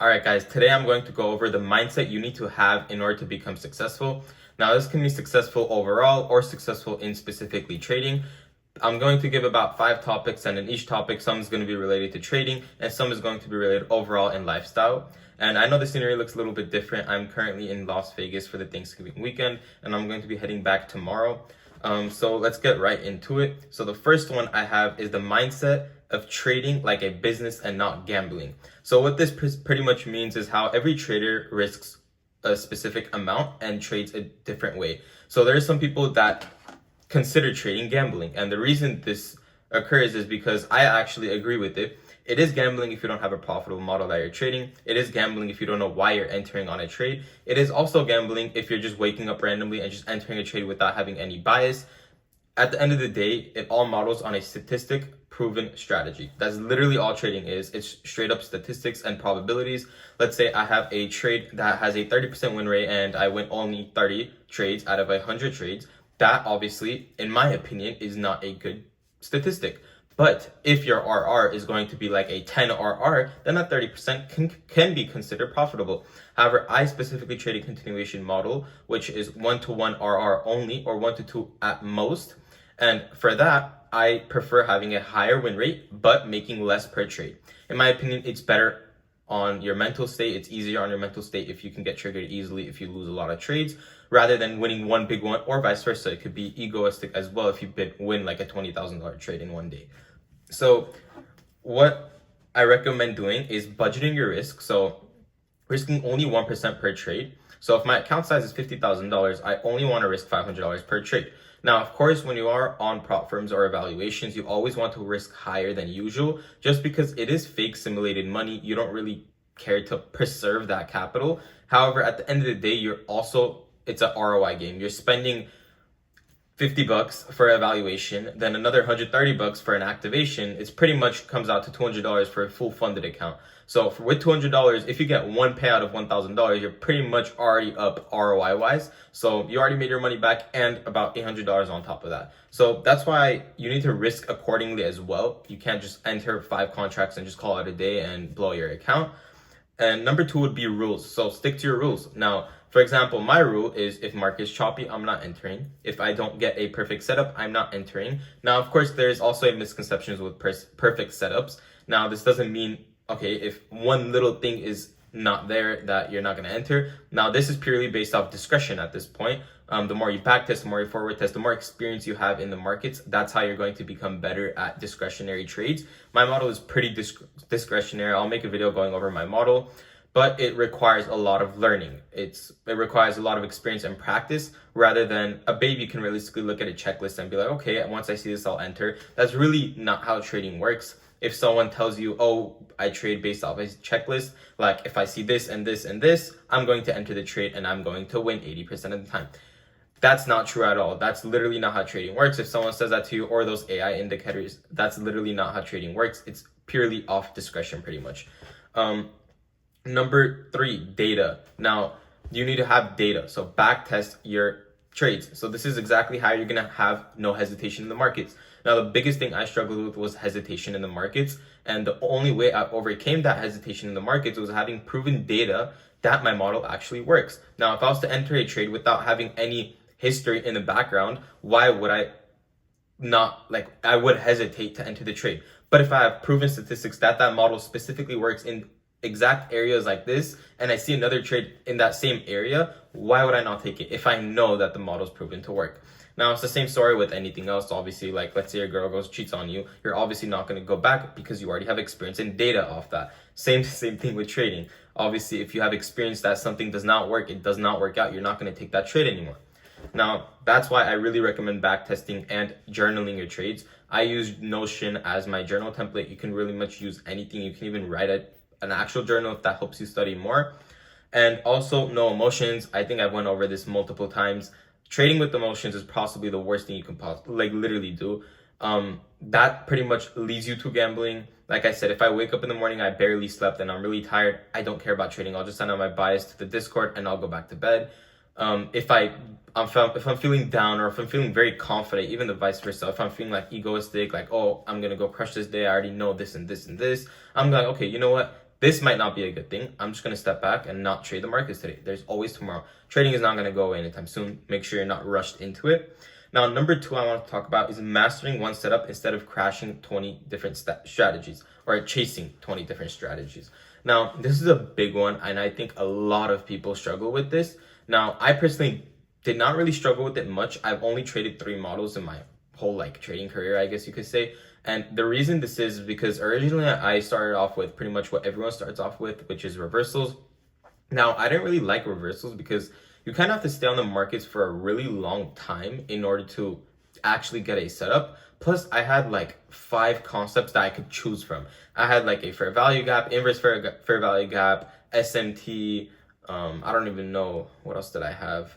Alright guys, today I'm going to go over the mindset you need to have in order to become successful. Now this can be successful overall or successful in specifically trading. I'm going to give about 5 topics, and in each topic some is going to be related to trading and some is going to be related overall in lifestyle. And I know the scenery looks a little bit different. I'm currently in Las Vegas for the Thanksgiving weekend and I'm going to be heading back tomorrow. So let's get right into it. So the first one I have is the mindset of trading like a business and not gambling. So what this pretty much means is how every trader risks a specific amount and trades a different way. So there are some people that consider trading gambling, and the reason this occurs is because I actually agree with it. It is gambling if you don't have a profitable model that you're trading. It is gambling if you don't know why you're entering on a trade. It is also gambling if you're just waking up randomly and just entering a trade without having any bias. At the end of the day, it all models on a statistic proven strategy. That's literally all trading is. It's straight up statistics and probabilities. Let's say I have a trade that has a 30% win rate and I win only 30 trades out of 100 trades. That obviously, in my opinion, is not a good statistic. But if your RR is going to be like a 10 RR, then that 30% can be considered profitable. However, I specifically trade a continuation model, which is 1-to-1 RR only, or 1-to-2 at most. And for that, I prefer having a higher win rate, but making less per trade. In my opinion, it's better on your mental state. It's easier on your mental state if you can get triggered easily if you lose a lot of trades, rather than winning one big one, or vice versa. It could be egoistic as well if you win like a $20,000 trade in one day. So what I recommend doing is budgeting your risk. So risking only 1% per trade. So if my account size is $50,000, I only want to risk $500 per trade. Now, of course, when you are on prop firms or evaluations, you always want to risk higher than usual, just because it is fake simulated money. You don't really care to preserve that capital. However, at the end of the day, it's an ROI game. You're spending $50 for evaluation, then another $130 for an activation. It's pretty much comes out to $200 for a full funded account. So with $200, if you get one payout of $1,000, you're pretty much already up ROI wise. So you already made your money back and about $800 on top of that. So that's why you need to risk accordingly as well. You can't just enter 5 contracts and just call it a day and blow your account. And number 2 would be rules. So stick to your rules. Now, for example, my rule is if market's choppy, I'm not entering. If I don't get a perfect setup, I'm not entering. Now, of course, there's also a misconceptions with perfect setups. Now, this doesn't mean, okay, if one little thing is not there, that you're not going to enter. Now, this is purely based off discretion at this point. The more you back test, the more you forward test, the more experience you have in the markets, that's how you're going to become better at discretionary trades. My model is pretty discretionary. I'll make a video going over my model, but it requires a lot of learning. It requires a lot of experience and practice, rather than a baby can realistically look at a checklist and be like, okay, once I see this, I'll enter. That's really not how trading works. If someone tells you, oh, I trade based off a checklist, like if I see this and this and this, I'm going to enter the trade and I'm going to win 80% of the time. That's not true at all. That's literally not how trading works. If someone says that to you, or those AI indicators, that's literally not how trading works. It's purely off discretion pretty much. Number 3, data. Now, you need to have data. So back test your trades. So this is exactly how you're going to have no hesitation in the markets. Now, the biggest thing I struggled with was hesitation in the markets. And the only way I overcame that hesitation in the markets was having proven data that my model actually works. Now, if I was to enter a trade without having any history in the background, why would I I would hesitate to enter the trade? But if I have proven statistics that model specifically works in exact areas like this, and I see another trade in that same area, why would I not take it if I know that the model's proven to work? Now, it's the same story with anything else. Obviously, like let's say your girl cheats on you, you're obviously not going to go back because you already have experience and data off that. Same thing with trading. Obviously, if you have experience that something does not work, it does not work out, you're not going to take that trade anymore. Now, that's why I really recommend backtesting and journaling your trades. I use Notion as my journal template. You can really much use anything. You can even write an actual journal if that helps you study more. And also, no emotions. I think I've went over this multiple times. Trading with emotions is possibly the worst thing you can literally do. That pretty much leads you to gambling. Like I said, if I wake up in the morning, I barely slept and I'm really tired, I don't care about trading. I'll just send out my bias to the Discord and I'll go back to bed. If I'm feeling down, or if I'm feeling very confident, even the vice versa, if I'm feeling like egoistic, like, oh, I'm gonna go crush this day, I already know this and this and this, I'm like, okay, you know what? this might not be a good thing. I'm just going to step back and not trade the markets today. There's always tomorrow. Trading is not going to go away anytime soon. Make sure you're not rushed into it. Now, number 2 I want to talk about is mastering one setup instead of crashing 20 different strategies or chasing 20 different strategies. Now, this is a big one, and I think a lot of people struggle with this. Now, I personally did not really struggle with it much. I've only traded 3 models in my whole trading career, I guess you could say. And the reason this is because originally I started off with pretty much what everyone starts off with, which is reversals. Now, I didn't really like reversals because you kind of have to stay on the markets for a really long time in order to actually get a setup. Plus, I had 5 concepts that I could choose from. I had a fair value gap, inverse fair value gap, SMT. I don't even know what else did I have.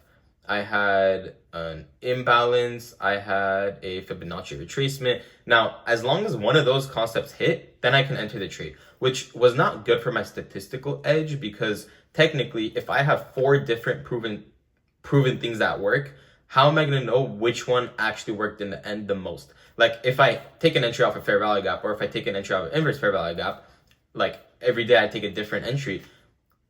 I had an imbalance. I had a Fibonacci retracement. Now, as long as one of those concepts hit, then I can enter the trade, which was not good for my statistical edge because technically, if I have 4 different proven things that work, how am I going to know which one actually worked in the end the most? If I take an entry off a fair value gap, or if I take an entry off an inverse fair value gap, every day I take a different entry.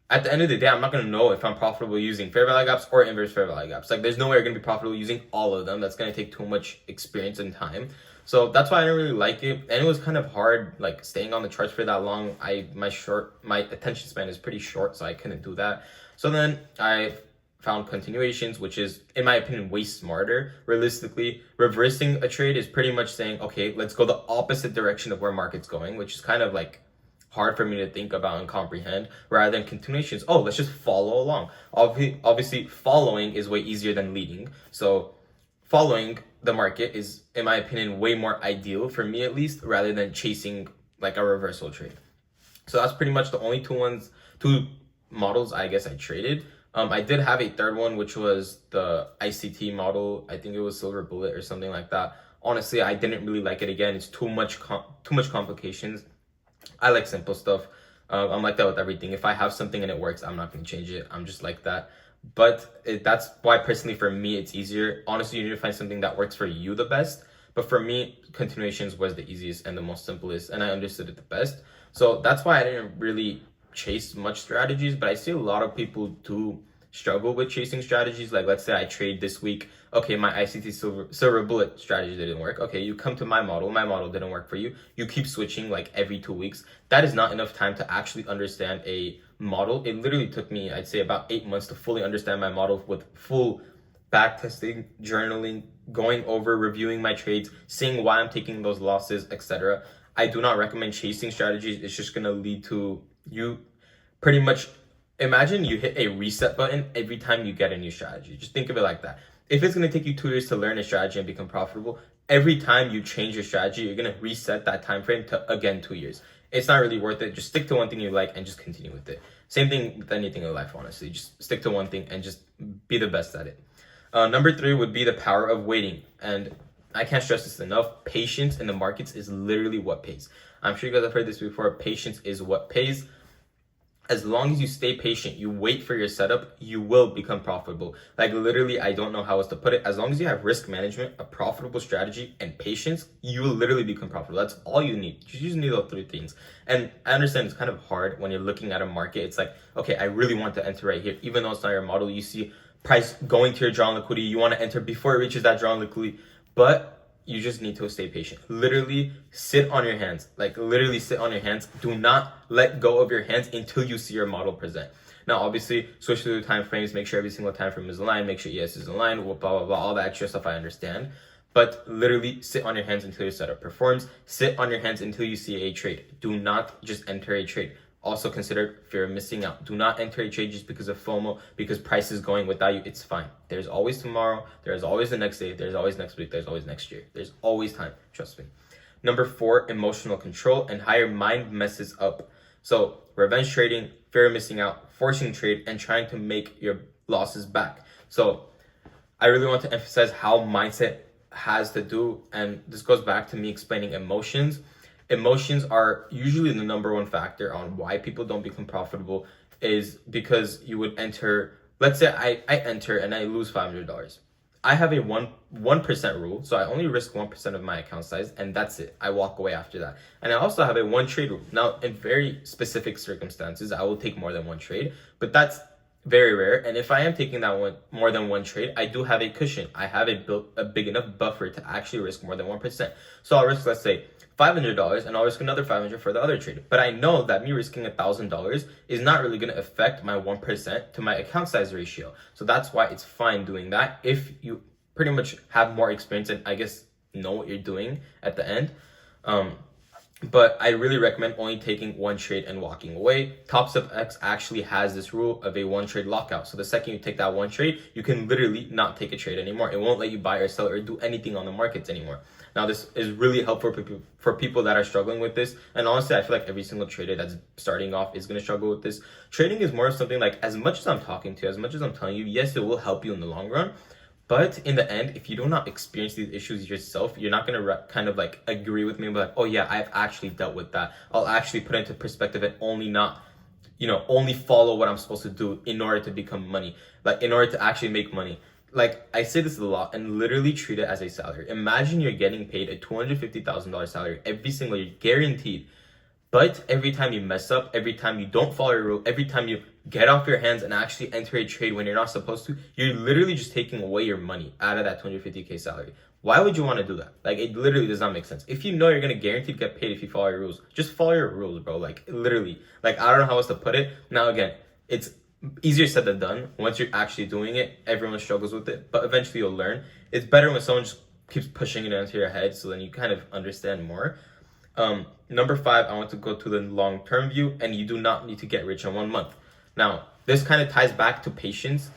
At the end of the day, I'm not going to know if I'm profitable using fair value gaps or inverse fair value gaps. There's no way you're going to be profitable using all of them. That's going to take too much experience and time. So that's why I didn't really like it. And it was kind of hard, staying on the charts for that long. My attention span is pretty short, so I couldn't do that. So then I found continuations, which is, in my opinion, way smarter. Realistically, reversing a trade is pretty much saying, okay, let's go the opposite direction of where market's going, which is kind of hard for me to think about and comprehend, rather than continuations. Oh, let's just follow along. Obviously, following is way easier than leading. So following the market is, in my opinion, way more ideal for me, at least, rather than chasing a reversal trade. So that's pretty much the only two models I guess I traded. I did have a third one, which was the ICT model. I think it was Silver Bullet or something like that. Honestly, I didn't really like it. Again, it's too much complications. I like simple stuff. I'm like that with everything. If I have something and it works, I'm not going to change it. I'm just like that. But that's why personally for me, it's easier. Honestly, you need to find something that works for you the best. But for me, continuations was the easiest and the most simplest, and I understood it the best. So that's why I didn't really chase much strategies, but I see a lot of people do struggle with chasing strategies. Let's say I trade this week. Okay, my ICT silver bullet strategy didn't work. Okay, you come to my model didn't work for you. You keep switching every 2 weeks. That is not enough time to actually understand a model. It literally took me, I'd say, about 8 months to fully understand my model with full back testing, journaling, going over, reviewing my trades, seeing why I'm taking those losses, etc. I do not recommend chasing strategies. It's just going to lead to you pretty much, imagine you hit a reset button every time you get a new strategy. Just think of it like that. If it's going to take you 2 years to learn a strategy and become profitable, every time you change your strategy, you're going to reset that time frame to, again, 2 years. It's not really worth it. Just stick to one thing you like and just continue with it. Same thing with anything in life, honestly. Just stick to one thing and just be the best at it. Number 3 would be the power of waiting. And I can't stress this enough. Patience in the markets is literally what pays. I'm sure you guys have heard this before. Patience is what pays. As long as you stay patient, you wait for your setup, you will become profitable. Literally, I don't know how else to put it. As long as you have risk management, a profitable strategy, and patience, you will literally become profitable. That's all you need. You just need those 3 things. And I understand it's kind of hard when you're looking at a market. It's okay, I really want to enter right here. Even though it's not your model, you see price going to your drawn liquidity. You want to enter before it reaches that drawn liquidity. But you just need to stay patient. Literally sit on your hands. Literally sit on your hands. Do not let go of your hands until you see your model present. Now, obviously, switch through the time frames. Make sure every single time frame is aligned. Make sure ES is aligned. Blah, blah, blah. All that extra stuff I understand. But literally sit on your hands until your setup performs. Sit on your hands until you see a trade. Do not just enter a trade. Also consider fear of missing out. Do not enter a trade just because of FOMO, because price is going without you. It's fine. There's always tomorrow. There's always the next day. There's always next week. There's always next year. There's always time. Trust me. Number 4, emotional control and how your mind messes up. So revenge trading, fear of missing out, forcing trade, and trying to make your losses back. So I really want to emphasize how mindset has to do, and this goes back to me explaining emotions. Emotions are usually the number 1 factor on why people don't become profitable, is because you would enter, let's say I enter and I lose $500. I have a 1% rule, so I only risk 1% of my account size, and that's it. I walk away after that. And I also have a one trade rule. Now, in very specific circumstances, I will take more than one trade, but that's very rare. And if I am taking that one more than one trade, I do have a cushion. I have a big enough buffer to actually risk more than 1%. So I'll risk, let's say, $500, and I'll risk another $500 for the other trade. But I know that me risking $1,000 is not really going to affect my 1% to my account size ratio. So that's why it's fine doing that if you pretty much have more experience and I guess know what you're doing at the end. But I really recommend only taking one trade and walking away. TopStepX actually has this rule of a one trade lockout. So the second you take that one trade, you can literally not take a trade anymore. It won't let you buy or sell or do anything on the markets anymore. Now, this is really helpful for people that are struggling with this. And honestly, I feel like every single trader that's starting off is going to struggle with this. Trading is more of something like, as much as I'm talking to you, as much as I'm telling you, yes, it will help you in the long run. But in the end, if you do not experience these issues yourself, you're not going to kind of like agree with me and be like, oh yeah, I've actually dealt with that. I'll actually put it into perspective and only follow what I'm supposed to do in order to become money, like in order to actually make money. Like, I say this a lot, and literally treat it as a salary. Imagine you're getting paid a $250,000 salary every single year, guaranteed. But every time you mess up, every time you don't follow your rule, every time you get off your hands and actually enter a trade when you're not supposed to, you're literally just taking away your money out of that 250K salary. Why would you want to do that? Like, it literally does not make sense. If you know you're going to guaranteed get paid if you follow your rules, just follow your rules, bro. Like, literally. Like, I don't know how else to put it. Now, again, it's easier said than done. Once you're actually doing it, everyone struggles with it, but eventually you'll learn. It's better when someone just keeps pushing it into your head, so then you kind of understand more. Number 5, I want to go to the long-term view, and you do not need to get rich in 1 month. Now, this kind of ties back to patience.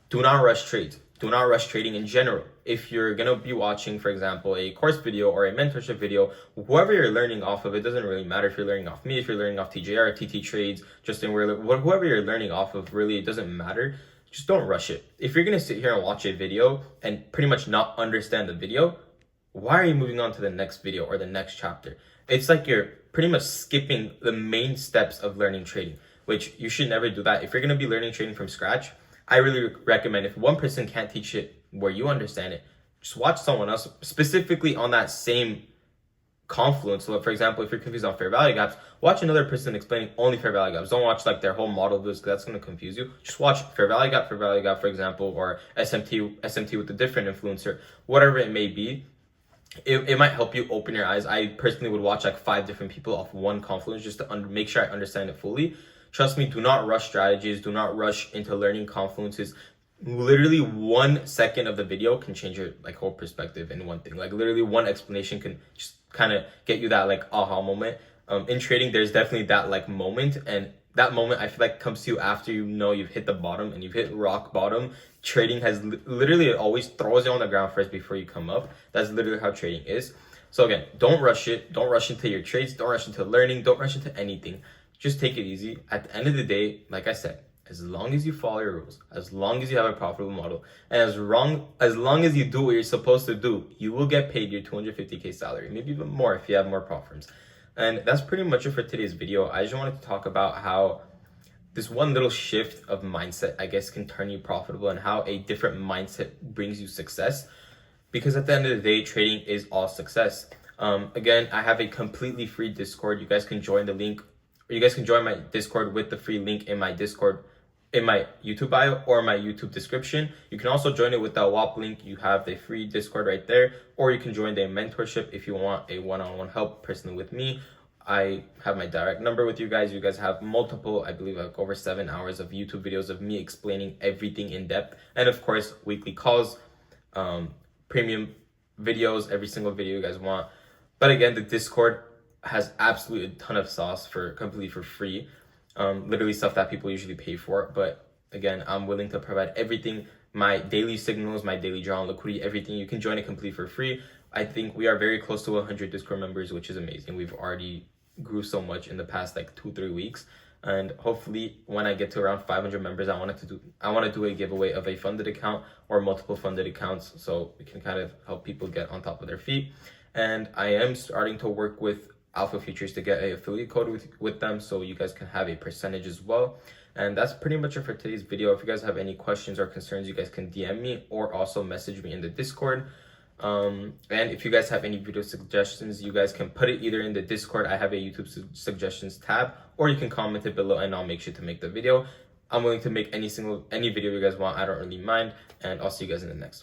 Do not rush trades. Do not rush trading in general. If you're going to be watching, for example, a course video or a mentorship video, whoever you're learning off of, it doesn't really matter if you're learning off me, if you're learning off TJR, TT Trades, Justin Wheeler, whoever you're learning off of, really, it doesn't matter. Just don't rush it. If you're going to sit here and watch a video and pretty much not understand the video, why are you moving on to the next video or the next chapter? It's like you're pretty much skipping the main steps of learning trading, which you should never do that. If you're going to be learning trading from scratch, I really recommend, if one person can't teach it where you understand it, just watch someone else specifically on that same confluence. So, for example, if you're confused on fair value gaps, watch another person explaining only fair value gaps. Don't watch like their whole model videos, because that's going to confuse you. Just watch fair value gap, for example, or SMT with a different influencer, whatever it may be. It might help you open your eyes. I personally would watch like 5 different people off one confluence just to make sure I understand it fully. Trust me, do not rush strategies. Do not rush into learning confluences. Literally 1 second of the video can change your like whole perspective in one thing. Like, literally one explanation can just kind of get you that like aha moment. In trading, there's definitely that like moment, and that moment I feel like comes to you after you know you've hit the bottom and you've hit rock bottom. Trading has literally, it always throws you on the ground first before you come up. That's literally how trading is. So again, don't rush it. Don't rush into your trades. Don't rush into learning. Don't rush into anything. Just take it easy. At the end of the day, like I said, as long as you follow your rules, as long as you have a profitable model, and as long as you do what you're supposed to do, you will get paid your 250K salary, maybe even more if you have more prop firms. And that's pretty much it for today's video. I just wanted to talk about how this one little shift of mindset, I guess, can turn you profitable, and how a different mindset brings you success. Because at the end of the day, trading is all success. Again, I have a completely free Discord. You guys can join the link. You guys can join my Discord with the free link in my Discord, in my YouTube bio or my YouTube description. You can also join it with the WAP link. You have the free Discord right there, or you can join the mentorship if you want a one-on-one help personally with me. I have my direct number with you guys. You guys have multiple, I believe like over 7 hours of YouTube videos of me explaining everything in depth. And of course, weekly calls, premium videos, every single video you guys want. But again, the Discord has absolutely a ton of sauce completely for free. Literally stuff that people usually pay for. But again, I'm willing to provide everything, my daily signals, my daily draw on liquidity, everything. You can join it completely for free. I think we are very close to 100 Discord members, which is amazing. We've already grew so much in the past like 2-3 weeks. And hopefully when I get to around 500 members, I want to do a giveaway of a funded account or multiple funded accounts, so we can kind of help people get on top of their feet. And I am starting to work with Alpha Futures to get a affiliate code with them, so you guys can have a percentage as well. And that's pretty much it for today's video. If you guys have any questions or concerns, you guys can DM me or also message me in the Discord. And if you guys have any video suggestions, you guys can put it either in the Discord. I have a YouTube suggestions tab, or you can comment it below and I'll make sure to make the video. I'm willing to make any video you guys want. I don't really mind, and I'll see you guys in the next one.